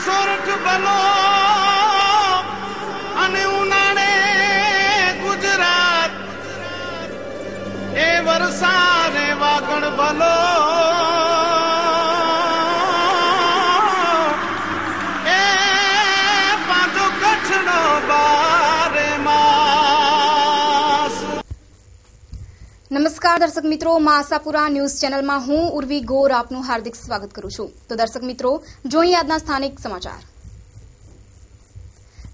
સોરઠ બલો અને ઉનાળે ગુજરાત એ વરસાદે વાગણ બલો એ પાછો કચ્છનો બારે માસ। નમસ્કાર દર્શક મિત્રો, આશાપુરા ન્યૂઝ ચેનલમાં હું ઉર્વી ગોર આપનું હાર્દિક સ્વાગત કરું છું। તો દર્શક મિત્રો, જોઈએ આજના સ્થાનિક સમાચાર।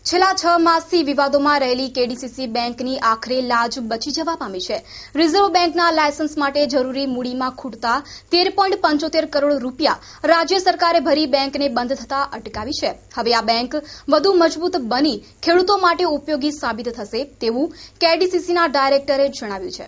છેલ્લા 6 માસથી વિવાદોમાં રહેલી કેડીસીસી બેંકની આખરે લાજ બચી જવા પામી છે। રિઝર્વ બેંકના લાયસન્સ માટે જરૂરી મૂડીમાં ખૂટતા 13.75 કરોડ રૂપિયા રાજ્ય સરકારે ભરી બેંકને બંધ થતા અટકાવી છે। હવે આ બેંક વધુ મજબૂત બની ખેડૂતો માટે ઉપયોગી સાબિત થશે તેવું કેડીસીસીના ડાયરેક્ટરે જણાવ્યું છે।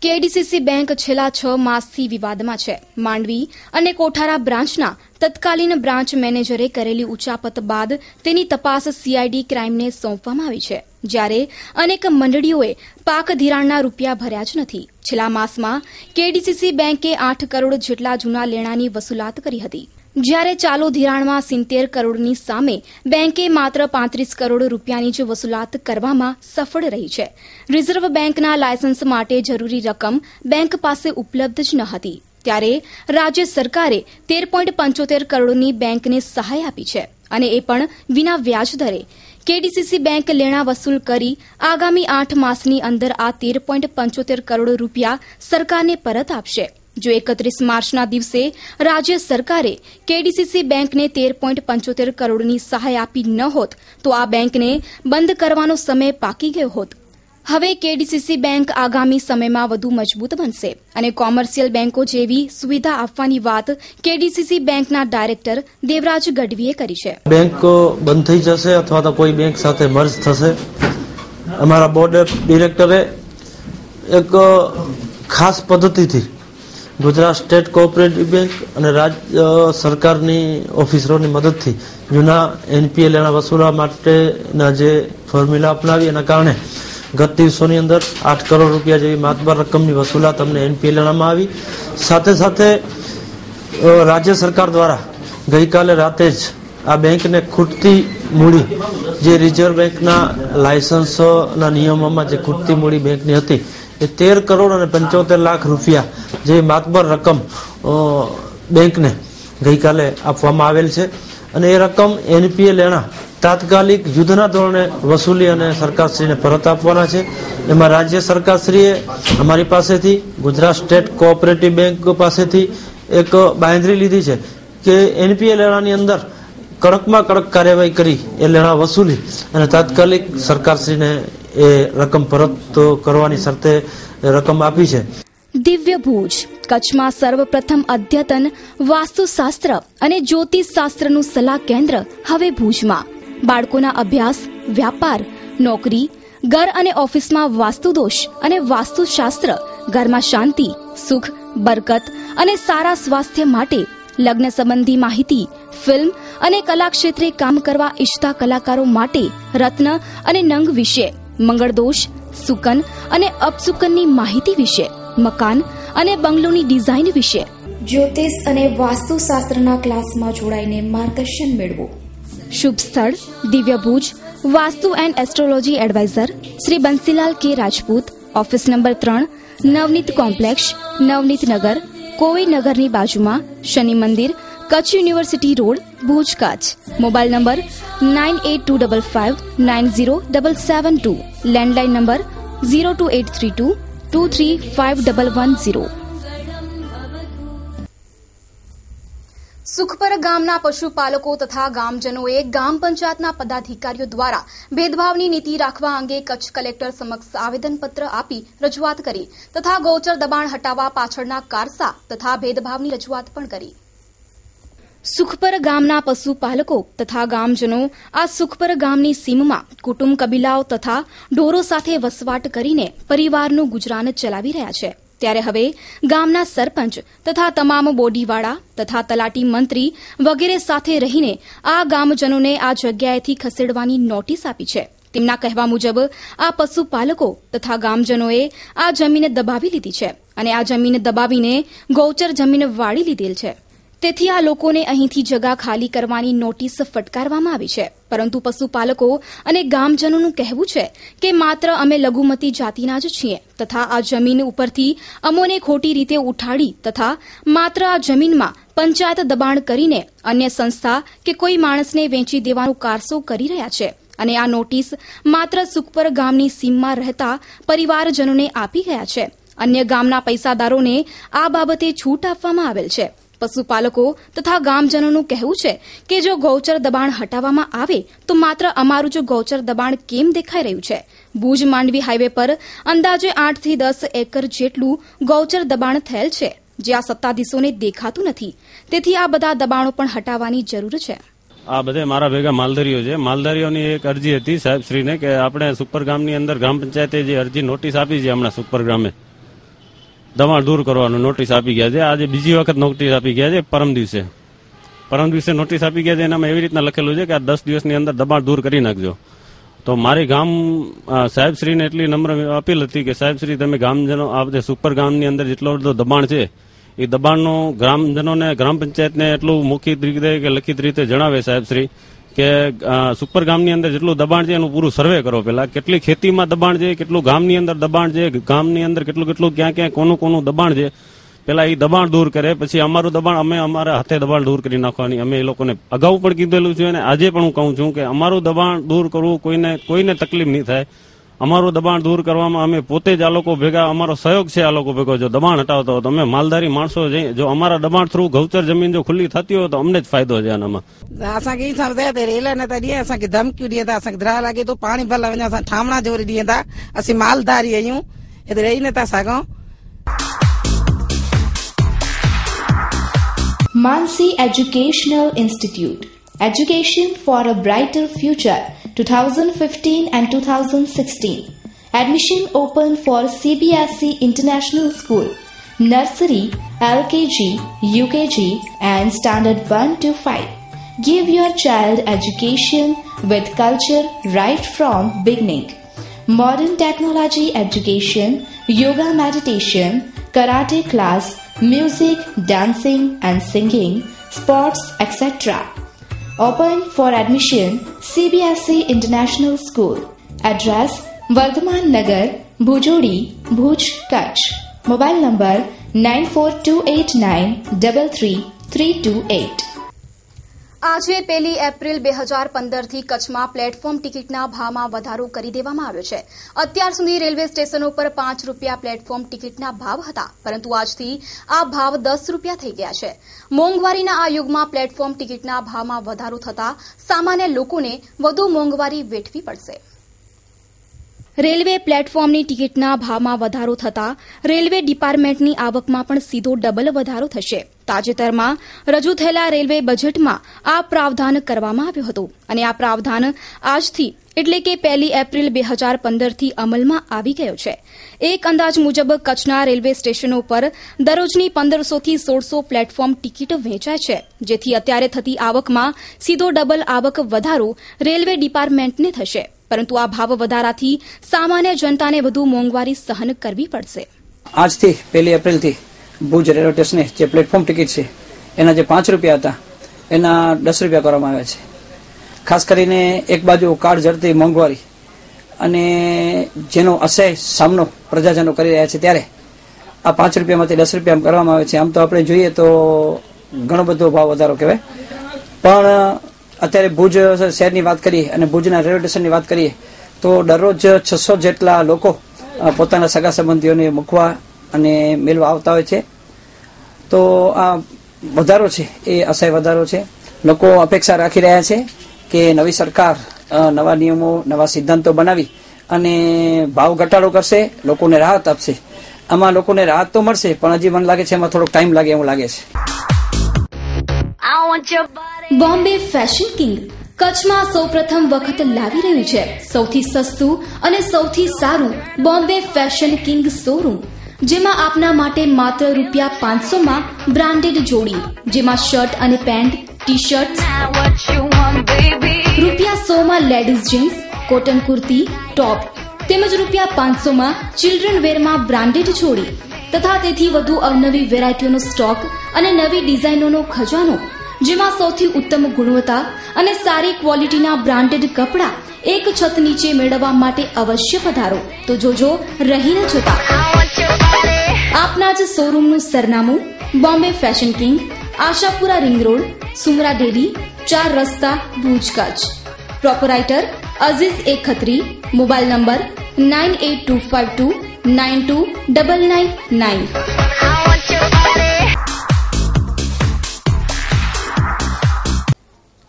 કેડીસીસી બેંક છેલ્લા 6 માસથી વિવાદમાં છે। માંડવી અને કોઠારા બ્રાન્ચના તત્કાલીન બ્રાન્ચ મેનેજરે કરેલી ઉચાપત બાદ તેની તપાસ સીઆઈડી ક્રાઇમને સોંપવામાં આવી છે, જ્યારે અનેક મંડળીઓએ પાક ધિરાણના રૂપિયા ભર્યા જ નથી। છેલ્લા માસમાં કેડીસીસી બેંકે 8 કરોડ જેટલા જૂના લેણાની વસૂલાત કરી હતી, જ્યારે ચાલુ ધિરાણમાં 70 કરોડની સામે બેંકે માત્ર 35 કરોડ રૂપિયાની જ વસૂલાત કરવામાં સફળ રહી છે। રિઝર્વ બેંકના લાયસન્સ માટે જરૂરી રકમ બેંક પાસે ઉપલબ્ધ જ ન હતી, ત્યારે રાજ્ય સરકારે 13.75 કરોડની બેંકને સહાય આપી છે, અને એ પણ વિના વ્યાજ દરે। કેડીસીસી બેંક લેણા વસૂલ કરી આગામી 8 માસની અંદર આ 13.75 કરોડ રૂપિયા સરકારને પરત આપશે। જો 31 માર્ચના દિવસે રાજ્ય સરકારે કેડીસીસી બેંકને 13.75 કરોડની સહાય આપી ન હોત તો આ બેંકને બંધ કરવાનો સમય પાકી ગયો હોત। હવે કેડીસીસી બેંક આગામી સમયમાં વધુ મજબૂત બનશે અને કોમર્શિયલ બેંકો જેવી સુવિધા આપવાની વાત કેડીસીસી બેંકના ડાયરેક્ટર દેવરાજ ગઢવીએ કરી છે। બેંક બંધ થઈ જશે અથવા તો કોઈ બેંક સાથે મર્જ થશે। અમારા બોર્ડ ડિરેક્ટરે એક ખાસ પદ્ધતિથી ગુજરાત સ્ટેટ કોઓપરેટિવ બેંક અને રાજ્ય સરકારની ઓફિસરોની મદદથી જૂના એનપીએ લેણા વસૂલવા માટેના જે ફોર્મ્યુલા અપનાવી એના કારણે ગત દિવસોની અંદર 8 કરોડ રૂપિયા જેવી માતબર રકમની વસૂલાત અમને એનપીએ લેણામાં આવી। સાથે સાથે રાજ્ય સરકાર દ્વારા ગઈકાલે રાતે જ આ બેંકને ખૂટતી મૂડી જે રિઝર્વ બેંકના લાયસન્સના નિયમોમાં જે ખૂટતી મૂડી બેંકની હતી એ 13 કરોડ અને 75 લાખ રૂપિયા જે માતબર રકમ બેંકને ગઈકાલે આપવામાં આવેલ છે, અને એ રકમ એનપીએ લેણા તાત્કાલિક યુદ્ધના ધોરણે વસૂલી અને સરકારશ્રીને પરત આપવાના છે। એમાં રાજ્ય સરકારશ્રીએ અમારી પાસેથી ગુજરાત સ્ટેટ કોઓપરેટિવ બેંક પાસેથી એક બાંયધરી લીધી છે કે એનપીએ લેણાની અંદર કડકમાં કડક કાર્યવાહી કરી એ લેણા વસૂલી અને તાત્કાલિક સરકારશ્રીને એ રકમ પરત કરવાની શરતે રકમ આપી છે। દિવ્ય ભુજ કચ્છમાં સર્વપ્રથમ અદ્યતન વાસ્તુશાસ્ત્ર અને જ્યોતિષશાસ્ત્રનું સલાહ કેન્દ્ર હવે ભુજમાં। બાળકોના અભ્યાસ, વ્યાપાર, નોકરી, ઘર અને ઓફિસમાં વાસ્તુદોષ અને વાસ્તુશાસ્ત્ર, ઘરમાં શાંતિ, સુખ, બરકત અને સારા સ્વાસ્થ્ય માટે, લગ્ન સંબંધી માહિતી, ફિલ્મ અને કલા ક્ષેત્રે કામ કરવા ઈચ્છતા કલાકારો માટે રત્ન અને નંગ વિશે, મંગળદોષ, સુકન અને અપસુકનની માહિતી વિશે, મકાન અને બંગલોની ડિઝાઇન વિશે, જ્યોતિષ અને વાસ્તુશાસ્ત્રના ક્લાસમાં જોડાઈને માર્ગદર્શન મેળવો। શુભ સ્થળ દિવ્ય Bhuj, vastu and astrology adviser Shri Bansilal K Rajput, office number 3, Navneet complex, Navneet Nagar, કોવી નગરની બાજુમાં, Shani Mandir, Kutch university road, Bhuj, Kutch. Mobile number 9825590772, landline number 02832235110। Sukhpar ગામના પશુપાલકો તથા ગામજનોએ ગ્રામ પંચાયતના પદાધિકારીઓ દ્વારા ભેદભાવની નીતિ રાખવા અંગે કચ્છ કલેક્ટર સમક્ષ આવેદનપત્ર આપી રજૂઆત કરી તથા ગૌચર દબાણ હટાવવા પાછળના કારસા તથા ભેદભાવની રજૂઆત પણ કરી। સુખપર ગામના પશુપાલકો તથા ગામજનો આ સુખપર ગામની સીમમાં કુટુંબ કબીલાઓ તથા ઢોરો સાથે વસવાટ કરીને પરિવારનું ગુજરાન ચલાવી રહ્યા છે, ત્યારે હવે ગામના સરપંચ તથા તમામ બોડીવાળા તથા તલાટી મંત્રી વગેરે સાથે રહીને આ ગામજનોને આ જગ્યાએથી ખસેડવાની નોટિસ આપી છે। તેમના કહેવા મુજબ આ પશુપાલકો તથા ગામજનોએ આ જમીન દબાવી લીધી છે અને આ જમીન દબાવીને ગૌચર જમીન વાળી લીધેલ છે। તેથી આ લોકોને અહીંથી જગા ખાલી કરવાની નોટિસ ફટકારવામાં આવી છે. પરંતુ પશુપાલકો અને ગામજનોનું કહેવું છે કે માત્ર અમે લઘુમતી જાતિના જ છીએ તથા આ જમીન ઉપરથી અમોને ખોટી રીતે ઉઠાડી તથા માત્ર આ જમીનમાં પંચાયત દબાણ કરીને અન્ય સંસ્થા કે કોઈ માણસને વેચી દેવાનું કારસો કરી રહ્યા છે અને આ નોટિસ માત્ર સુખપર ગામની સીમમાં રહેતા પરિવારજનોને આપી ગયા છે. અન્ય ગામના પૈસાદારોને આ બાબતે છૂટ આપવામાં આવેલ છે. પશુપાલકો તથા ગામજનોનું કહેવું છે કે જો ગૌચર દબાણ હટાવવામાં આવે તો માત્ર અમારું જ ગૌચર દબાણ કેમ દેખાઈ રહ્યું છે. ભુજ માંડવી હાઈવે પર અંદાજે 8 થી 10 એકર જેટલું ગૌચર દબાણ થયેલ છે જે આ સત્તાધીશોને દેખાતું નથી. તેથી આ બધા દબાણો પણ હટાવવાની જરૂર છે. આ બધે મારા ભેગા માલધારીઓ છે. માલધારીઓની એક અરજી હતી સાહેબશ્રીને કે આપણે સુખપર ગામની અંદર ગ્રામ પંચાયતે જે અરજી નોટિસ આપી છે હમણાં સુખપર ગામે દબાણ દૂર કરવાનું નોટિસ આપી ગયા છે. આજે બીજી વખત નોટિસ આપી ગયા છે. પરમ દિવસે નોટિસ આપી ગયા છે. એનામાં એવી રીતના લખેલું છે કે આ 10 દિવસની અંદર દબાણ દૂર કરી નાખજો. તો મારી ગામ સાહેબશ્રીને એટલી નમ્ર અપીલ હતી કે સાહેબશ્રી તમે ગામજનો આ બધે સુખપર ગામની અંદર જેટલો બધો દબાણ છે એ દબાણનું ગ્રામજનોને ગ્રામ પંચાયતને એટલું મૌખિક રીતે કે લખિત રીતે જણાવે સાહેબશ્રી કે સુખપર ગામની અંદર જેટલું દબાણ છે એનું પૂરું સર્વે કરો. પેલા કેટલી ખેતીમાં દબાણ છે, કેટલું ગામની અંદર દબાણ છે, ગામની અંદર કેટલું ક્યાં કોનું દબાણ છે, પેલા એ દબાણ દૂર કરે. પછી અમારું દબાણ અમે અમારા હાથે દબાણ દૂર કરી નાખવાની અમે એ લોકોને અગાઉ પણ કીધેલું છે અને આજે પણ હું કહું છું કે અમારું દબાણ દૂર કરવું કોઈને તકલીફ નહીં થાય. અમારું દબાણ દૂર કરવામાં અમે પોતે જ આ લોકો ભેગા અમારો સહયોગ છે. આ લોકો ભેગો જો દબાણ હટાવતો હોય તો અમે માલધારી માણસો જો અમારા દબાણ થ્રુ ગૌચર જમીન જો ખુલ્લી થતી હોય તો અમને જ ફાયદો છે આનામાં. असांखे ई सम्झाया त रेल न त ॾिए असांखे धमकियूं ॾियनि था, असांखे द्राह लॻे थो पाणी भरला वञा असां ठामणा जोरी ॾियनि था. असीं मालधारी आहियूं, हिते रही नथा सघूं. Mansi Educational Institute, Education for a Brighter Future, 2015 and 2016. Admission open for CBSE International School, Nursery, LKG, UKG and Standard 1 to 5. Give your child education with culture right from beginning. Modern technology education, yoga meditation, karate class, music, dancing and singing, sports, etc. Open for admission CBSE International School. Address Vardhaman Nagar, Bhujodi, Bhuj, Kutch. Mobile number 9428933328. આજે 1 April 2015 થી કચ્છમાં platform ટિકિટના ભાવમાં વધારો કરી દેવામાં આવ્યો છે. અત્યાર સુધી રેલવે સ્ટેશનો પર 5 રૂપિયા પ્લેટફોર્મ ટિકિટના ભાવ હતા, પરંતુ આજથી આ ભાવ 10 રૂપિયા થઈ ગયા છે. મોંઘવારીના આ યુગમાં પ્લેટફોર્મ ટિકિટના ભાવમાં વધારો થતા સામાન્ય લોકોને વધુ મોંઘવારી વેઠવી પડશે. રેલવે પ્લેટફોર્મની ટિકિટના ભાવમાં વધારો થતા રેલવે ડિપાર્ટમેન્ટની આવકમાં પણ સીધો ડબલ વધારો થશે. તાજેતરમાં રજૂ થયેલા રેલવે બજેટમાં આ પ્રાવધાન કરવામાં આવ્યું હતું અને આ પ્રાવધાન આજથી એટલે કે 1 એપ્રિલ 2015 થી અમલમાં આવી ગયો છે. એક અંદાજ મુજબ કચ્છના રેલવે સ્ટેશનો પર દરરોજની 1500 થી 1600 પ્લેટફોર્મ ટિકિટ વેચાય છે, જેથી અત્યારે થતી આવકમાં સીધો ડબલ આવક વધારો રેલવે ડિપાર્ટમેન્ટને થશે. પરંતુ આ ભાવ વધારાથી સામાન્ય જનતાને વધુ મોંઘવારી સહન કરવી પડશે. આજથી 1 એપ્રિલથી ભુજ રેલવે સ્ટેશને જે પ્લેટફોર્મ ટિકિટ છે એના જે 5 રૂપિયા હતા એના 10 રૂપિયા કરવામાં આવ્યા છે. ખાસ કરીને એક બાજુ કાળ ઝડતી મોંઘવારી અને જેનો અસહ્ય સામનો પ્રજાજનો કરી રહ્યા છે ત્યારે આ 5 રૂપિયામાંથી 10 રૂપિયા કરવામાં આવે છે. આમ તો આપણે જોઈએ તો ઘણો બધો ભાવ વધારો કહેવાય, પણ અત્યારે ભુજ શહેરની વાત કરીએ અને ભુજના રેલવે સ્ટેશનની વાત કરીએ તો દરરોજ 600 જેટલા લોકો પોતાના સગા સંબંધીઓને મૂકવા અને મેળવા આવતા હોય છે. તો આ વધારો છે એ અસહ્ય વધારો છે. લોકો અપેક્ષા રાખી રહ્યા છે કે નવી સરકાર નવા નિયમો નવા સિદ્ધાંતો બનાવી અને ભાવ ઘટાડો કરશે, લોકોને રાહત આપશે. આમાં લોકોને રાહત તો મળશે, પણ હજી મને લાગે છે એમાં થોડોક ટાઈમ લાગે એવું લાગે છે. બોમ્બે ફેશન કિંગ કચ્છમાં સૌપ્રથમ વખત લાવી રહ્યું છે સૌથી સસ્તું અને સૌથી સારું બોમ્બે ફેશન કિંગ શોરૂમ, જેમાં આપના માટે માત્ર ₹500 માં બ્રાન્ડેડ જોડી, જેમાં શર્ટ અને પેન્ટ, ટી શર્ટ, ₹100 માં લેડીઝ જીન્સ, કોટન કુર્તી, ટોપ તેમજ ₹500 માં ચિલ્ડ્રન વેરમાં બ્રાન્ડેડ જોડી તથા તેથી વધુ અવનવી વેરાયટીઓનો સ્ટોક અને નવી ડિઝાઇનોનો ખજાનો, જેમાં સૌથી ઉત્તમ ગુણવત્તા અને સારી ક્વોલિટીના બ્રાન્ડેડ કપડાં એક છત નીચે મેળવવા માટે અવશ્ય પધારો. તો જોજો રહી ન જતા. આપના જ શોરૂમનું સરનામું: Bombay fashion king, Ashapura ring road, Sumra dairy, 4 રસ્તા, Bhuj, Kutch. Proprietor Aziz A Khatri. Mobile number 9825292999.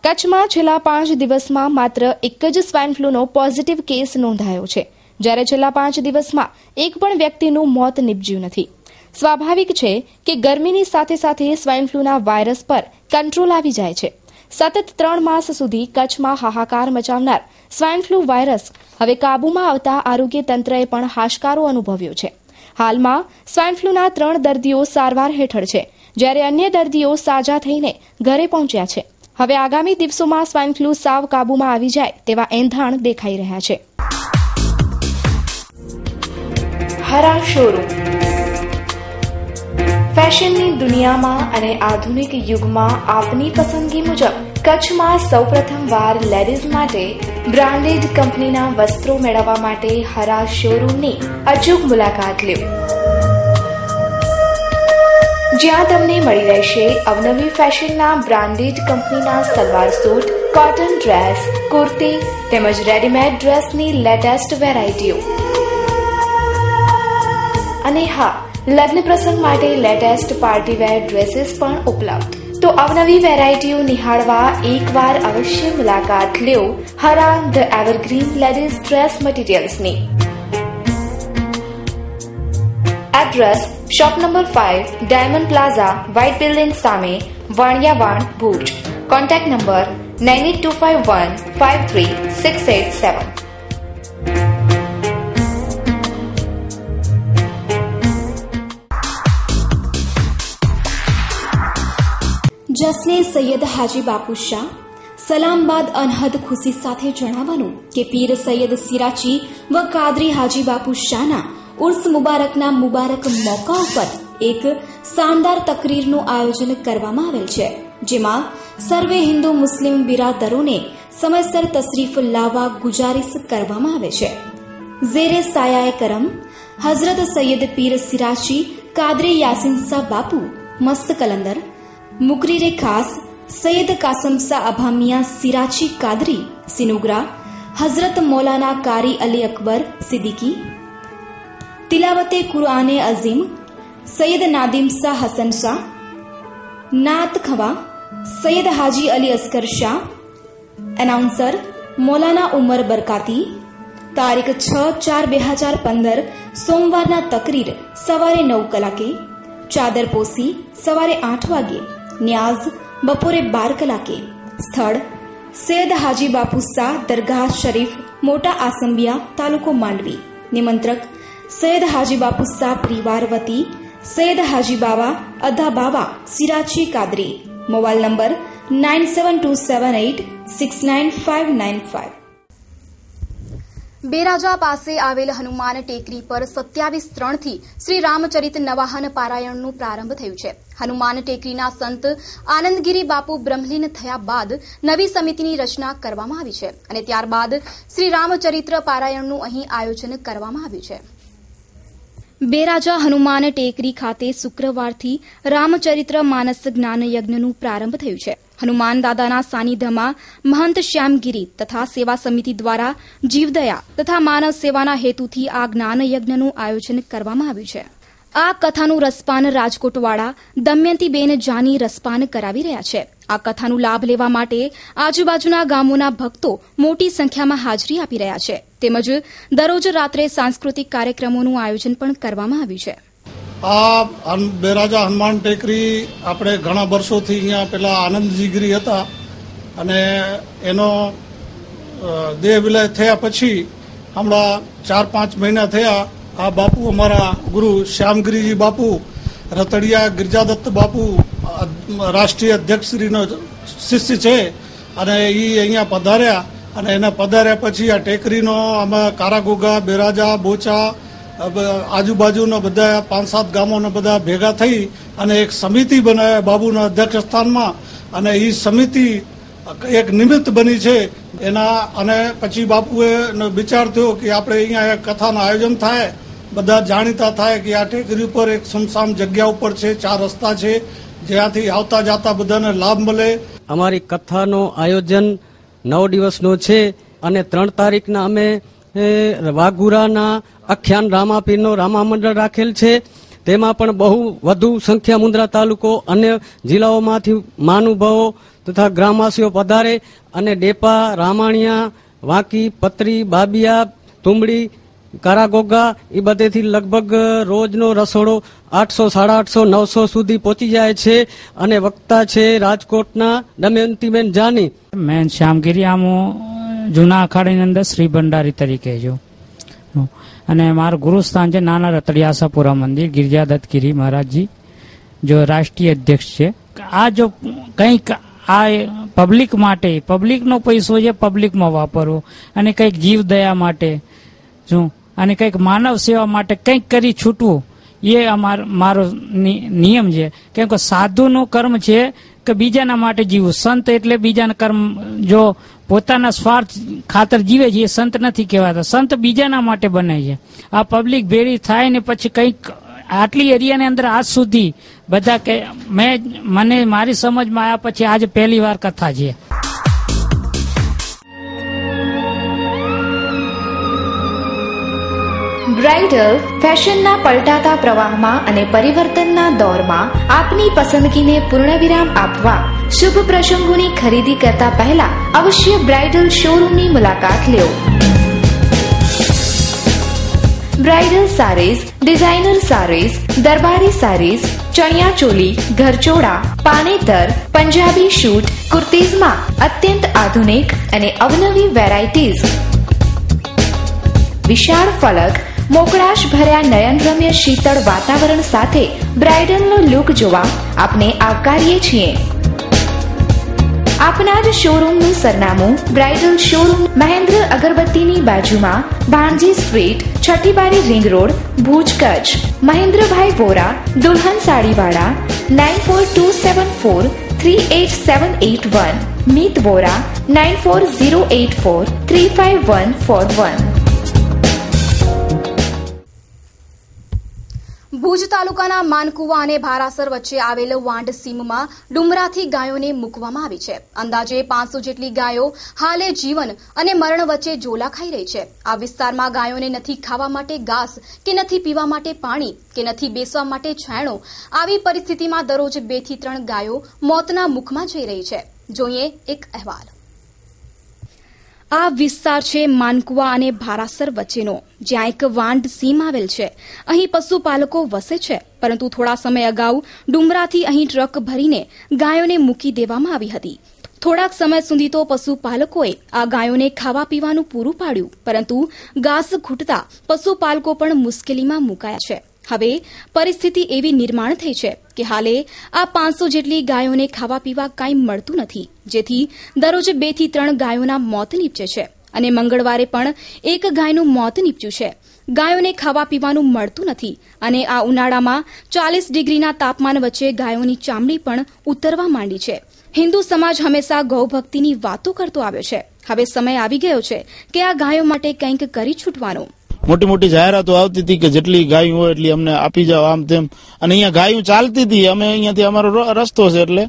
કચ્છમાં છેલ્લા 5 દિવસમાં માત્ર એક જ સ્વાઇન ફ્લૂનો પોઝિટિવ કેસ નોંધાયો છે, જ્યારે છેલ્લા 5 દિવસમાં એક પણ વ્યક્તિનું મોત નિપજ્યું નથી. સ્વાભાવિક છે કે ગરમીની સાથે સાથે સ્વાઇન ફ્લૂના વાયરસ પર કંટ્રોલ આવી જાય છે. સતત 3 માસ સુધી કચ્છમાં હાહાકાર મચાવનાર સ્વાઇન ફ્લૂ વાયરસ હવે કાબૂમાં આવતા આરોગ્ય તંત્રએ પણ હાશકારો અનુભવ્યો છે. હાલમાં સ્વાઇન ફ્લૂના 3 દર્દીઓ સારવાર હેઠળ છે, જ્યારે અન્ય દર્દીઓ સાજા થઈને ઘરે પહોંચ્યા છે. હવે આગામી દિવસોમાં સ્વાઇન ફ્લૂ સાવ કાબૂમાં આવી જાય તેવા એંધાણ દેખાઈ રહ્યા છે. હરા શોરૂમ. ફેશનની દુનિયામાં અને આધુનિક યુગમાં આપની પસંદગી મુજબ કચ્છમાં સૌપ્રથમવાર લેડીઝ માટે બ્રાન્ડેડ કંપનીના વસ્ત્રો મેળવવા માટે હરા શોરૂમની અચૂક મુલાકાત લો, જ્યાં તમને મળી રહેશે અવનવી ફેશનના બ્રાન્ડેડ કંપનીના salwar suit, cotton dress, kurti તેમજ રેડીમેડ ડ્રેસની લેટેસ્ટ વેરાયટીઓ. અને હા, લગ્ન પ્રસંગ માટે લેટેસ્ટ પાર્ટીવેર ડ્રેસીસ પણ ઉપલબ્ધ. તો અવનવી વેરાયટીઓ નિહાળવા એકવાર અવશ્ય મુલાકાત લો હરા ધ એવરગ્રીન લેડીઝ ડ્રેસ મટીરિયલ્સની. Address: shop number 5, diamond plaza, white building સામે, વાણિયાવાડ, ભુજ. Contact number 9825153687. જસને સૈયદ હાજી બાપુ શાહ સલામ બાદ અનહદ ખુશી સાથે જણાવવાનું કે પીર સૈયદ સિરાચી વ કાદરી હાજી બાપુ શાહના ઉર્સ મુબારકના મુબારક મોકા ઉપર એક શાનદાર તકરીરનું આયોજન કરવામાં આવેલ છે, જેમાં સર્વે હિન્દુ મુસ્લિમ બિરાદરોને સમયસર તશરીફ લાવવા ગુજારિશ કરવામાં આવે છે. ઝેરે સાયાએ કરમ હઝરત સૈયદ પીર સિરાચી કાદરી યાસીન શાહ બાપુ મસ્ત કલંદર, મુકરીરે ખાસ સૈયદ કાસમ શાહ અભામિયા સિરાચી કાદરી સિનુગ્રા, હઝરત મૌલાના કારી અલી અકબર સિદ્દીકી, तिलावते कुरान अजीम सैयद नादिम शाह हसन शाह, नात खवा सैयद हाजी अली अस्कर शाह. एनाउंसर मौलाना उमर बरकाती. तारीख 6/4/2015 सोमवारना तकरीर सवारे 9 कलाके, चादर पोसी सवारे 8 वागे, न्याज बपोरे 12 कलाके. स्थળ સૈયદ હાજી બાપુ શાહ દરગાહ શરીફ, મોટા આસંબિયા, તાલુકો માંડવી. નિમંત્રક સૈયદ હાજી બાપુ શાહ પરિવાર વતી સૈયદ હાજી બાવા અદા બાવા સિરાચી કાદરી. Mobile number 9727869595. બેરાજા પાસે આવેલ હનુમાન ટેકરી પર 27/3 થી શ્રી રામચરિત નવાહન પારાયણનું પ્રારંભ થયું છે. હનુમાન ટેકરીના સંત આનંદગીરી બાપુ બ્રહ્મલીન થયા બાદ નવી સમિતિની રચના કરવામાં આવી છે અને ત્યારબાદ શ્રી રામચરિત્ર પારાયણનું અહીં આયોજન કરવામાં આવ્યું છે. બેરાજા હનુમાન ટેકરી ખાતે શુક્રવારથી રામચરિત્ર માનસ જ્ઞાન યજ્ઞનું પ્રારંભ થયું છે. હનુમાન દાદાના સાનિધ્યમાં મહંત શ્યામગીરી તથા સેવા સમિતિ દ્વારા જીવદયા તથા માનવ સેવાના હેતુથી આ જ્ઞાન યજ્ઞનું આયોજન કરવામાં આવ્યું છે. આ કથાનું રસપાન રાજકોટવાળા દમયંતીબેન જાની રસપાન કરાવી રહ્યા છે. આ કથાનું લાભ લેવા માટે આજુબાજુના ગામોના ભક્તો મોટી સંખ્યામાં હાજરી આપી રહ્યા છે. તેમજ દરરોજ રાત્રે સાંસ્કૃતિક કાર્યક્રમોનું આયોજન પણ કરવામાં આવ્યું છે. આ બેરાજા હનુમાન ટેકરી આપણે ઘણા વર્ષોથી અહીંયા પેલા આનંદજીગીરી હતા અને એનો દેહ વિલય થયા પછી હમણાં 4-5 મહિના થયા આ બાપુ અમારા ગુરુ શ્યામગીરીજી બાપુ રતડિયા ગિરજાદત્ત બાપુ રાષ્ટ્રીય અધ્યક્ષશ્રીનો શિષ્ય છે અને એ અહીંયા પધાર્યા અને એના પધાર્યા પછી આ ટેકરીનો અમે કારાગોગા, બેરાજા, બોચા આજુબાજુના બધા 5-7 ગામોના બધા ભેગા થઈ અને એક સમિતિ બનાવ્યા બાબુના અધ્યક્ષ સ્થાનમાં, અને એ સમિતિ એક નિમિત્ત બની છે એના. અને પછી બાપુએ વિચાર થયો કે આપણે અહીંયા એક કથાનું આયોજન થાય, બધા જાણીતા થાય કે આ ટેકરી ઉપર એક સુમસામ જગ્યા ઉપર છે, 4 રસ્તા છે જ્યાંથી આવતા જાતા બધાને લાભ મળે. અમારી કથાનો આયોજન 9 દિવસનો છે અને 3 તારીખના અમે વાઘુરાના આખ્યાન રામાપીરનો રામા મંડળ રાખેલ છે. તેમાં પણ બહુ વધુ સંખ્યા મુન્દ્રા તાલુકો અન્ય જિલ્લાઓમાંથી મહાનુભાવો તથા ગ્રામવાસીઓ પધારે અને ડેપા, રામાણિયા, વાંકી, પતરી, બાબિયા, તુંબડી, કારાગોગા એ બધેથી લગભગ રોજનો રસોડો 800, 850, 900 સુધી પહોંચી જાય છે. અને વક્તા છે રાજકોટના દમયંતીબેન જાની. મેં શ્યામગીરી આમ જૂના અખાડાની અંદર શ્રી ભંડારી તરીકે છું અને મારું ગુરુસ્થાન છે નાના રતડિયાસાપુરા મંદિર, ગિરજાદત્ત ગિરી મહારાજજી જો રાષ્ટ્રીય અધ્યક્ષ છે. આ જો કંઈક આ પબ્લિક માટે, પબ્લિકનો પૈસો છે પબ્લિકમાં વાપરવો અને કંઈક જીવ દયા માટે શું અને કંઈક માનવ સેવા માટે કંઈક કરી છૂટવું એ મારો નિયમ છે. કેમ કે સાધુનું કર્મ છે કે બીજાના માટે જીવવું. સંત એટલે બીજાના કર્મ જો પોતાના સ્વાર્થ ખાતર જીવે છે એ સંત નથી કહેવાતા. સંત બીજાના માટે બને છે. આ પબ્લિક ભેળી થાય ને પછી કંઈક આટલી એરિયાની અંદર આજ સુધી બધા કે મને મારી સમજમાં આવ્યા પછી આજે પહેલી વાર કથા છે. બ્રાઇડલ ફેશનના પલટાતા પ્રવાહમાં અને પરિવર્તનના દોરમાં આપની પસંદગીને પૂર્ણવિરામ આપવા શુભ પ્રસંગોની ખરીદી કરતા પહેલા અવશ્ય બ્રાઇડલ શોરૂમની મુલાકાત લ્યો. Bridal saris, designer saris, Darbari saris, chaniya choli, gharchola, panetar, Punjabi suit, કુર્તીઝમાં અત્યંત આધુનિક અને અવનવી વેરાયટીઝ, વિશાળ ફલક, મોકળાશ ભર્યા નયનરમ્ય શીતળ વાતાવરણ સાથે બ્રાઇડલનો લુક જોવા આપને આવકારીએ છીએ. આપના જ શોરૂમનું સરનામું બ્રાઇડલ શોરૂમ, મહેન્દ્ર અગરબત્તીની બાજુમાં, ભાણજી સ્ટ્રીટ, છઠ્ઠી બારી, રિંગ રોડ, ભુજ, કચ્છ. મહેન્દ્રભાઈ વોરા, દુલ્હન સાડીવાળા, 9424438781. મીત વોરા, 9408435141. ભુજ તાલુકાના માનકુવા અને ભારાસર વચ્ચે આવેલ વાંડ સીમમાં ડુમરાથી ગાયોને મૂકવામાં આવી છે. અંદાજે 500 જેટલી ગાયો હાલે જીવન અને મરણ વચ્ચે ઝોલા ખાઈ રહી છે. આ વિસ્તારમાં ગાયોને નથી ખાવા માટે ઘાસ કે નથી પીવા માટે પાણી કે નથી બેસવા માટે છાંયડો. આવી પરિસ્થિતિમાં દરરોજ 2 થી 3 ગાયો મોતના મુખમાં જઈ રહી છે. જોઈએ એક અહેવાલ. આ વિસ્તાર છે માનકુવા અને ભારાસર વચ્ચેનો, જ્યાં એક વાંડ સીમ આવેલ છે. અહીં પશુપાલકો વસે છે, પરંતુ થોડા સમય અગાઉ ડુમરાથી અહીં ટ્રક ભરીને ગાયોને મૂકી દેવામાં આવી હતી. થોડાક સમય સુધી તો પશુપાલકોએ આ ગાયોને ખાવા પીવાનું પૂરું પાડ્યું, પરંતુ ઘાસ ખૂટતા પશુપાલકો પણ મુશ્કેલીમાં મુકાયા છે. હવે પરિસ્થિતિ એવી નિર્માણ થઈ છે કે હાલે આ 500 જેટલી ગાયોને ખાવા પીવા કાંઈ મળતું નથી, જેથી દરરોજ 2 થી 3 ગાયોના મોત નીપજે છે. અને મંગળવારે પણ એક ગાયનું મોત નીપજ્યું છે. ગાયોને ખાવા પીવાનું મળતું નથી અને આ ઉનાળામાં 40 ડિગ્રીના તાપમાન વચ્ચે ગાયોની ચામડી પણ ઉતરવા માંડી છે. હિન્દુ સમાજ હંમેશા ગૌભક્તિની વાતો કરતો આવ્યો છે. હવે સમય આવી ગયો છે કે આ ગાયો માટે કંઈક કરી છૂટવાનો. મોટી મોટી જાહેરાતો આવતી હતી કે જેટલી ગાયું હોય એટલી અમને આપી જાઓ, આમ તેમ. અને અહીંયા ગાયું ચાલતી હતી. અમે અહીંયાથી અમારો રસ્તો છે એટલે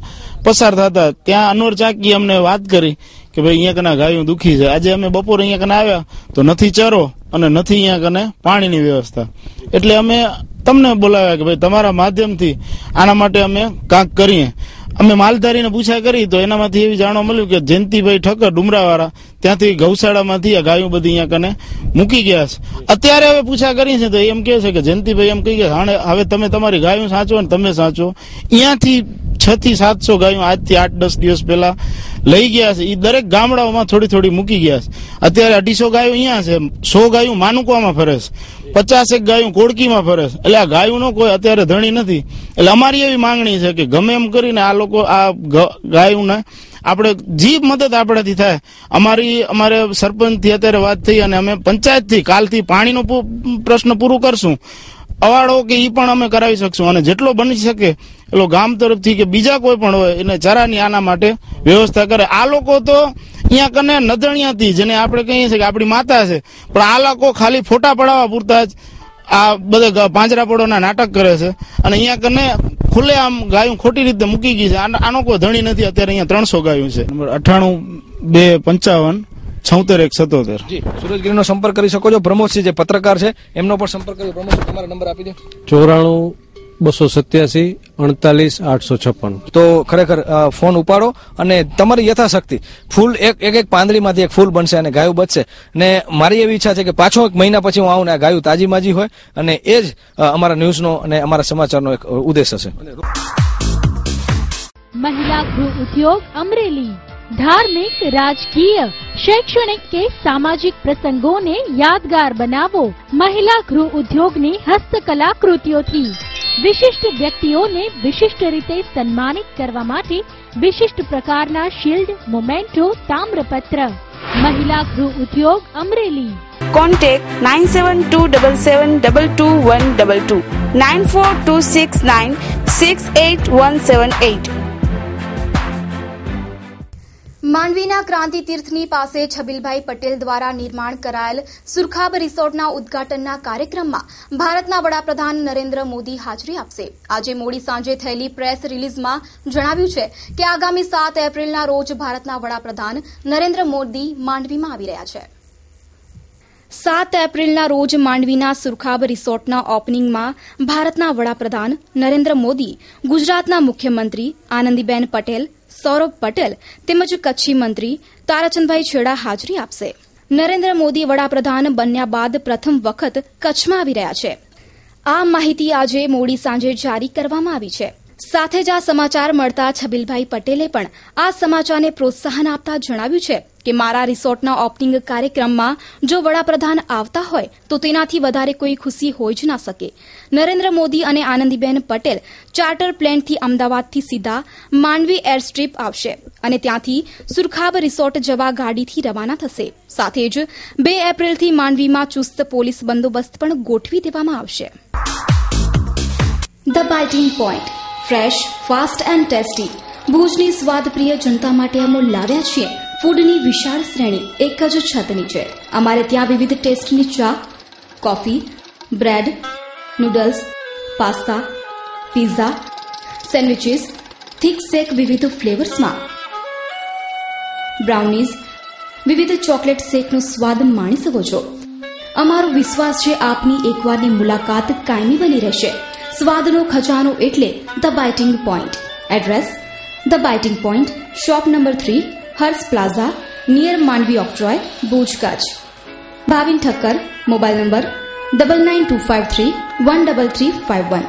પસાર થતા ત્યાં અનવર ચાકી અમને વાત કરી કે ભાઈ અહીંયા કના ગાયું દુખી છે. આજે અમે બપોર અહીંયા કને આવ્યા તો નથી ચરો અને નથી અહીંયા કને પાણીની વ્યવસ્થા. એટલે અમે તમને બોલાવ્યા કે ભાઈ તમારા માધ્યમથી આના માટે અમે કાંક કરીએ. અમે માલધારીને પૂછા કરી તો એનામાંથી એવી જાણવા મળ્યું કે જયંતિભાઈ ઠક્કર ડુમરાવાળા ત્યાંથી ગૌશાળામાંથી આ ગાયું બધી અહીંયા કને મૂકી ગયા છે. અત્યારે હવે પૂછા કરી છે તો એમ કહે છે કે જયંતિભાઈ એમ કહી ગયા હવે તમે તમારી ગાયું સાચો ને તમે સાચો. અહીંયાથી 600 થી 700 ગાયો આજથી 8-10 દિવસ પહેલા લઈ ગયા છે. એ દરેક ગામડાઓમાં થોડી થોડી મૂકી ગયા છે. અત્યારે 250 ગાયો અહીંયા છે, 100 ગાયો માનુકવામાં ફરે છે, 50 ગાયો કોડકીમાં ફરે છે. એટલે આ ગાયોનો કોઈ અત્યારે ધણી નથી. એટલે અમારી એવી માંગણી છે કે ગમે એમ કરીને આ લોકો આ ગાયોને આપણે જે મદદ આપણાથી થાય. અમારે સરપંચ થી અત્યારે વાત થઈ અને અમે પંચાયત થી કાલથી પાણીનો પ્રશ્ન પૂરું કરશું. અવાડો કે ઈ પણ અમે કરાવી શકશું અને જેટલો બની શકે એટલો ગામ તરફથી કે બીજા કોઈ પણ હોય એને ચારાની આના માટે વ્યવસ્થા કરે. આ લોકો તો અહીંયા કને નદણિયાથી જેને આપણે કહીએ છીએ કે આપણી માતા છે, પણ આ લોકો ખાલી ફોટા પડાવવા પૂરતા જ આ બધા પાંજરાપોળોના નાટક કરે છે અને અહીંયા કને ખુલ્લે આમ ગાયું ખોટી રીતે મૂકી ગઈ છે. આનો કોઈ ધણી નથી. અત્યારે અહીંયા 300 ગાયું છે. નંબર 98 255 76 177. જી, સુરજગીરીનો સંપર્ક કરી શકો છો. પ્રમોદસિંહ જે પત્રકાર છે એમનો પણ સંપર્ક કર્યો. પ્રમોદસિંહ, તમારો નંબર આપી દો. 94 287 48 856. તો ખરેખર ફોન ઉપાડો અને તમારી યથાશક્તિ ફૂલ એક પાંદડીમાંથી એક ફૂલ બનશે અને ગાયું બચશે. ને મારી એવી ઈચ્છા છે કે પાછો 1 મહિના પછી હું આવું ને આ ગાયું તાજી માજી હોય અને એ જ અમારા ન્યૂઝનો અને અમારા સમાચારનો એક ઉદ્દેશ હશે. महिला गृह उद्योग अमरेली धार्मिक, राजकीय, शैक्षणिक के सामाजिक प्रसंगों ने यादगार बनावो. महिला गृह उद्योगनी हस्तकला कृतियोथी विशिष्ट व्यक्तिओने विशिष्ट रीते सन्मानित करवा माटे विशिष्ट प्रकारना शील्ड, मोमेंटो, ताम्रपत्र. महिला गृह उद्योग अमरेली. Contact 9727722122 9426968178. માંડવીના ક્રાંતિ તીર્થની પાસે છબીલભાઈ પટેલ દ્વારા નિર્માણ કરાયેલ સુરખાબ રિસોર્ટના ઉદ્ઘાટનના કાર્યક્રમમાં ભારતના વડાપ્રધાન નરેન્દ્ર મોદી હાજરી આપશે. આજે મોડી સાંજે થયેલી પ્રેસ રિલીઝમાં જણાવ્યું છે કે આગામી 7 એપ્રિલના રોજ ભારતના વડાપ્રધાન નરેન્દ્ર મોદી માંડવીમાં આવી રહ્યા છે. 7 એપ્રિલના રોજ માંડવીના સુરખાબ રિસોર્ટના ઓપનિંગમાં ભારતના વડાપ્રધાન નરેન્દ્ર મોદી, ગુજરાતના મુખ્યમંત્રી આનંદીબેન પટેલ, સૌરભ પટેલ તેમજ કચ્છી મંત્રી તારાચંદભાઈ છેડા હાજરી આપશે. નરેન્દ્ર મોદી વડાપ્રધાન બન્યા બાદ પ્રથમ વખત કચ્છમાં આવી રહ્યા છે. આ માહિતી આજે મોડી સાંજે જારી કરવામાં આવી છે. સાથે જ આ સમાચાર મળતા છબીલભાઈ પટેલે પણ આ સમાચારને પ્રોત્સાહન આપતા જણાવ્યું છે કે મારા રિસોર્ટના ઓપનિંગ કાર્યક્રમમાં જો વડાપ્રધાન આવતા હોય તો તેનાથી વધારે કોઈ ખુશી હોઈ જ ના શકે. નરેન્દ્ર મોદી અને આનંદીબેન પટેલ ચાર્ટર પ્લેનથી અમદાવાદથી સીધા માંડવી એરસ્ટ્રીપ આવશે અને ત્યાંથી સુરખાબ રિસોર્ટ જવા ગાડીથી રવાના થશે. સાથે જ 2 એપ્રિલથી માંડવીમાં ચુસ્ત પોલીસ બંદોબસ્ત પણ ગોઠવી દેવામાં આવશે. The biting point, fresh, fast and tasty. ભુજની સ્વાદપ્રિય જનતા માટે અમે લાવ્યા છીએ ફૂડની વિશાળ શ્રેણી એક જ છત નીચે. અમારે ત્યાં વિવિધ ટેસ્ટની ચા, coffee, bread, noodles, pasta, pizza, sandwiches, thick shake વિવિધ ફ્લેવર્સમાં, બ્રાઉનીઝ, વિવિધ ચોકલેટ શેકનો સ્વાદ માણી શકો છો. અમારો વિશ્વાસ છે આપની એકવારની મુલાકાત કાયમી બની રહેશે. સ્વાદનો ખજાનો એટલે the biting point. Address: the biting point, shop number 3, Harsh plaza, near Mandvi octroi, Bhuj, Kutch. Bhavin Thakkar, mobile number 9925313351.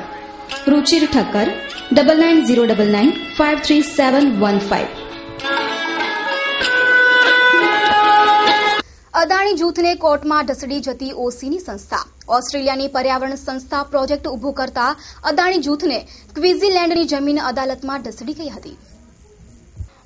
Ruchir Thakkar 9909953715. Adani જૂથને કોર્ટમાં ઢસડી જતી ઓસીની સંસ્થા. ઓસ્ટ્રેલિયાની પર્યાવરણ સંસ્થા પ્રોજેક્ટ ઉભો કરતા અદાણી જૂથને ક્વિન્સલેન્ડની જમીન અદાલતમાં ઢસડી ગઈ હતી.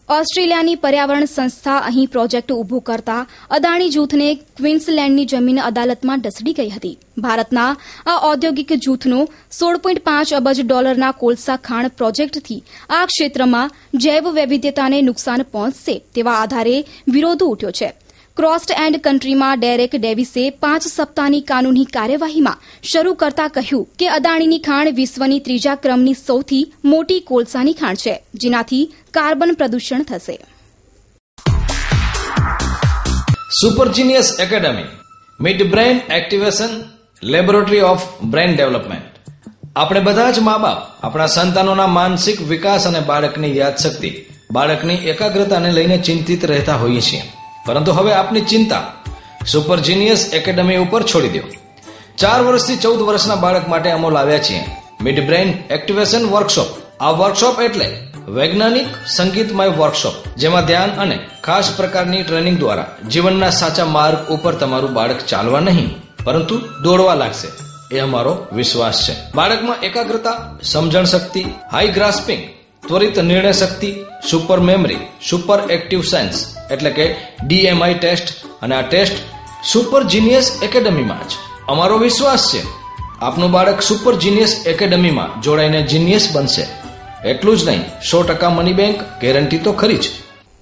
ઓસ્ટ્રેલિયાની પર્યાવરણ સંસ્થા અહીં પ્રોજેક્ટ ઉભો કરતા અદાણી જૂથને ક્વિન્સલેન્ડની જમીન અદાલતમાં ઢસડી ગઈ હતી. ભારતના આ ઔદ્યોગિક જૂથનો $16.5 અબજ કોલસા ખાણ પ્રોજેક્ટથી આ ક્ષેત્રમાં જૈવ વૈવિધ્યતાને નુકસાન પહોંચશે તેવા આધારે વિરોધ ઉઠ્યો છે. ક્રોસ્ડ એન્ડ કન્ટ્રીમાં ડેરેક ડેવિસે 5 સપ્તાહની કાનૂની કાર્યવાહીમાં શરૂ કરતા કહ્યું કે અદાણીની ખાણ વિશ્વની 3જા ક્રમની સૌથી મોટી કોલસાની ખાણ છે, જેનાથી કાર્બન પ્રદૂષણ થશે. Supergenius academy, mid brain activation laboratory of brain development. આપણે બધા જ મા બાપ આપણા સંતાનોના માનસિક વિકાસ અને બાળકની યાદશક્તિ, બાળકની એકાગ્રતાને લઈને ચિંતિત રહેતા હોઈએ છીએ. પરંતુ હવે આપની ચિંતા સુપરજીનિયસ એકેડમી ઉપર છોડી દો. 4 વર્ષથી 14 વર્ષના બાળક માટે અમો લાવ્યા છીએ મિડ બ્રેન એક્ટિવેશન વર્કશોપ. આ વર્કશોપ એટલે વૈજ્ઞાનિક સંગીતમય વર્કશોપ, જેમાં ધ્યાન અને ખાસ પ્રકારની ટ્રેનિંગ દ્વારા જીવનના સાચા માર્ગ ઉપર તમારું બાળક ચાલવા નહીં પરંતુ દોડવા લાગશે, એ અમારો વિશ્વાસ છે. બાળકમાં એકાગ્રતા, સમજણ શક્તિ, હાઈ ગ્રાસ્પિંગ, ત્વરિત નિર્ણય શક્તિ, super memory, super active sense એટલે કે DMI ટેસ્ટ, અને આ ટેસ્ટ સુપર જીનિયસ એકેડમીમાં જ. અમારો વિશ્વાસ છે આપનું બાળક સુપર જીનિયસ એકેડમીમાં જોડાઈને જીનિયસ બનશે. એટલું જ નહીં, 100% મની બેંક ગેરંટી તો ખરી જ.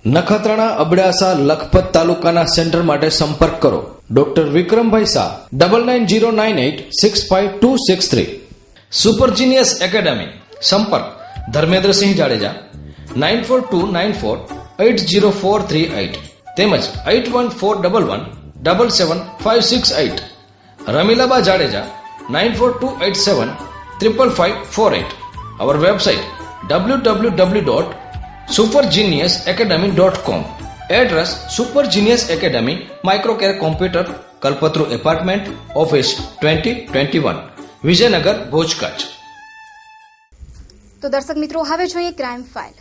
નખત્રાણા, અબડાસા, લખપત તાલુકાના સેન્ટર માટે સંપર્ક કરો ડોક્ટર વિક્રમભાઈ શાહ 9909865263. Super genius academy. સંપર્ક ધર્મેન્દ્રસિંહ જાડેજા 9429480438 તેમજ 8141177568. રમીલાબા Jadeja 9428755548. Our website www.supergeniusacademy.com. Address Super Genius Academy, Microcare Computer, Kalpatru Apartment, Office 2021, Vijaynagar, Bhuj, Kutch. તો દર્શક મિત્રો, હવે જોઈએ ક્રાઇમ ફાઇલ.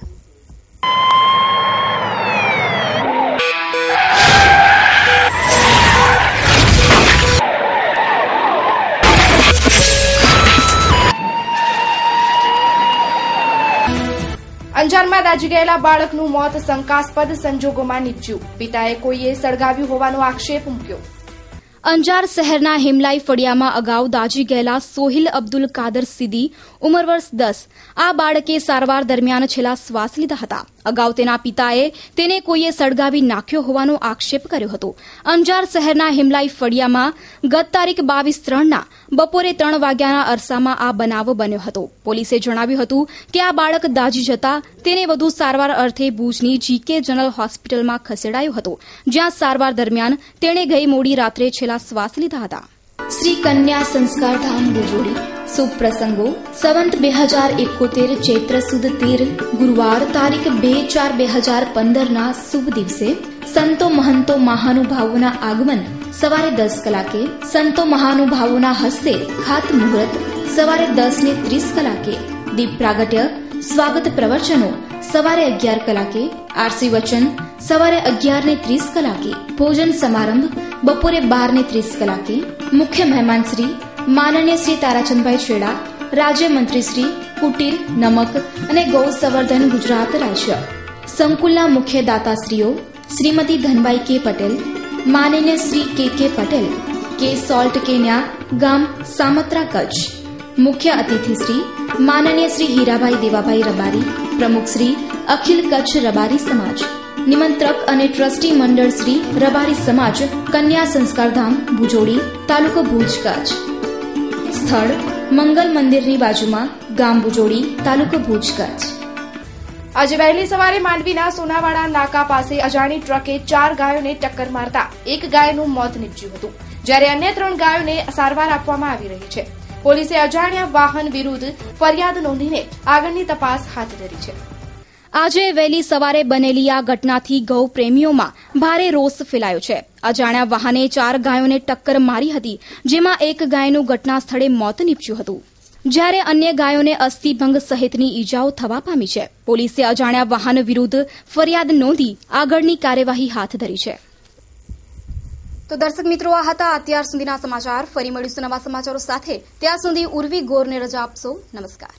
અંજારમાં દાઝી ગયેલા બાળકનું મોત શંકાસ્પદ સંજોગોમાં નીપજ્યું. પિતાએ કોઈએ સળગાવ્યું હોવાનો આક્ષેપ મૂક્યો. અંજાર શહેરના હિમલાઈ ફળિયામાં અગાઉ દાઝી ગયેલા સોહિલ અબ્દુલ કાદર સીદી, ઉંમર વર્ષ 10, આ બાળકે સારવાર દરમિયાન છેલ્લા શ્વાસ લીધા હતા. અગાઉ તેના પિતાએ તેને કોઈએ સળગાવી નાખ્યો હોવાનો આક્ષેપ કર્યો હતો. અંજાર શહેરના હિમલાઈ ફળિયામાં ગત તારીખ 22/3ના બપોરે 3 વાગ્યાના અરસામાં આ બનાવ બન્યો હતો. પોલીસે જણાવ્યું હતું કે આ બાળક દાઝી જતા તેને વધુ સારવાર અર્થે ભુજની GK જનરલ હોસ્પિટલમાં ખસેડાયો હતો, જ્યાં સારવાર દરમિયાન તેણે ગઈ મોડી રાત્રે છેલ્લા શ્વાસ લીધા હતા. શ્રી કન્યા સંસ્કારધામ ભુજોડી. શુભ પ્રસંગો. સંવત 2071 ચૈત્ર સુદ 13 ગુરુવાર તારીખ 2/4/2015ના શુભ દિવસે સંતો મહંતો મહાનુભાવોના આગમન સવારે 10 કલાકે, સંતો મહાનુભાવોના હસ્તે ખાતમુહૂર્ત સવારે 10:30 કલાકે, દીપ પ્રાગટ્ય, સ્વાગત પ્રવચનો સવારે 11 કલાકે, આરસી વચન સવારે 11:30 કલાકે, ભોજન સમારંભ બપોરે 12:30 કલાકે. મુખ્ય મહેમાન શ્રી માનનીય શ્રી તારાચંદભાઈ છેડા, રાજ્યમંત્રી શ્રી કુટીર, નમક અને ગૌ સંવર્ધન ગુજરાત રાજ્ય. સંકુલના મુખ્ય દાતાશ્રીઓ શ્રીમતી ધનબાઈ કે પટેલ, માનનીય શ્રી કે પટેલ, કે સોલ્ટ કેન્યા, ગામ સામત્રા, કચ્છ. મુખ્ય અતિથિ શ્રી માનનીય શ્રી હીરાભાઈ દેવાભાઈ રબારી, પ્રમુખ શ્રી અખિલ કચ્છ રબારી સમાજ. નિમંત્રક અને ટ્રસ્ટી મંડળ શ્રી રબારી સમાજ, કન્યા સંસ્કારધામ ભુજોડી, તાલુકો ભુજ, કચ્છ. સ્થળ મંગલ મંદિરની બાજુમાં, ગામ ભુજોડી, તાલુકો ભુજ, કચ્છ. આજે વહેલી સવારે માંડવીના સોનાવાડા નાકા પાસે અજાણી ટ્રકે 4 ગાયોને ટક્કર મારતા એક ગાયનું મોત નીપજ્યું હતું, જ્યારે અન્ય 3 ગાયોને સારવાર આપવામાં આવી રહી છે. પોલીસે અજાણ્યા વાહન વિરુદ્ધ ફરિયાદ નોંધીને આગળની તપાસ હાથ ધરી છે. આજે વહેલી સવારે બનેલી આ ઘટનાથી ગૌ પ્રેમીઓમાં ભારે રોષ ફેલાયો છે. અજાણ્યા વાહને 4 ગાયોને ટક્કર મારી હતી, જેમાં એક ગાયનું ઘટના સ્થળે મોત નીપજ્યું હતું, જ્યારે અન્ય ગાયોને અસ્થિભંગ સહિતની ઈજાઓ થવા પામી છે. પોલીસે અજાણ્યા વાહન વિરુદ્ધ ફરિયાદ નોંધી આગળની કાર્યવાહી હાથ ધરી છે. તો દર્શક મિત્રો, આ હતા અત્યાર સુધીના સમાચાર. ફરી મળીશું નવા સમાચારો સાથે. ત્યાં સુધી ઉર્વી ગોરને રજા આપશો. નમસ્કાર.